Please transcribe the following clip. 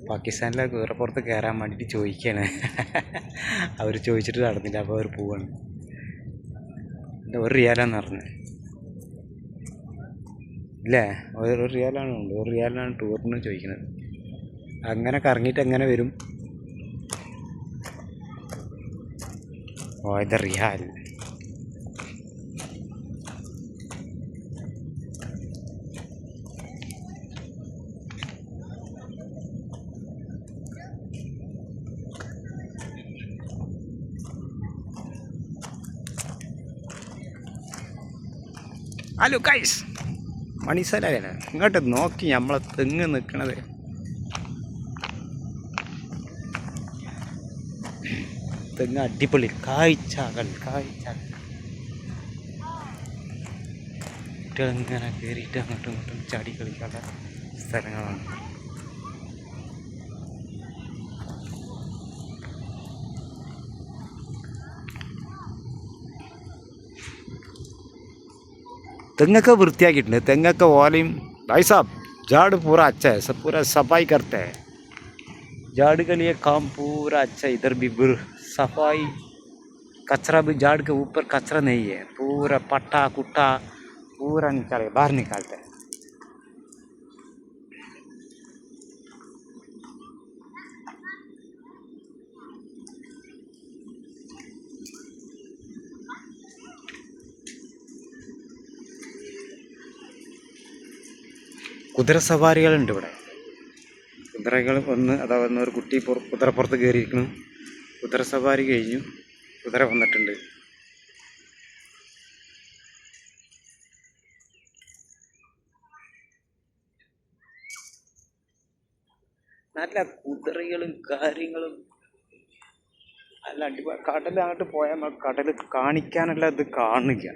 പാകിസ്ഥാനിലെ കുതിരപ്പുറത്ത് കയറാൻ വേണ്ടിയിട്ട് ചോദിക്കുകയാണ്. അവർ ചോദിച്ചിട്ട് നടന്നില്ല, അപ്പോൾ അവർ പോവാണ്. എന്താ 1 റിയാലാന്ന് പറഞ്ഞത് ഇല്ലേ? 1 റിയാലാണ് ഉണ്ട്. 1 റിയാലാണ് ടൂറിന് ചോദിക്കുന്നത്. അങ്ങനെ കറങ്ങിയിട്ട് എങ്ങനെ വരും? ഓ ഇത് റിയാൽ. ഹലോ ഗൈസ്, മണിസലല്ല ഇങ്ങോട്ട് നോക്കി നമ്മളെ തെങ്ങ് നിൽക്കണത്. തെങ്ങ് അടിപൊളി കാഴ്ചകൾ. കുട്ടികളിങ്ങനെ കയറിയിട്ട് അങ്ങോട്ടും ഇങ്ങോട്ടും ചാടി കളിക്കാനുള്ള സ്ഥലങ്ങളാണ്. തെങ്ങൊക്കെ വൃത്തിയാക്കിയിട്ടുണ്ട്. തെങ്ങൊക്കെ ഓലയും भाई साहब झाड़ पूरा अच्छा है, सब पूरा सफाई करते हैं। झाड़ के लिए काम पूरा अच्छा है। इधर भी सफाई, कचरा भी झाड़ के ऊपर कचरा नहीं है, पूरा पट्टा कुट्टा पूरा निकाले बाहर निकालते हैं। കുതിര സവാരികളുണ്ട് ഇവിടെ. കുതിരകൾ അതാ ഒരു കുട്ടി കുതിരപ്പുറത്ത് കയറിയിരിക്കുന്നു. കുതിര സവാരി കഴിഞ്ഞു, കുതിര വന്നിട്ടുണ്ട്. നല്ല കുതിരകളും കാര്യങ്ങളും നല്ല അടിപൊളി. കടൽ അങ്ങോട്ട് പോയാൽ കടൽ കാണിക്കാനുള്ള ഇത് കാണില്ല.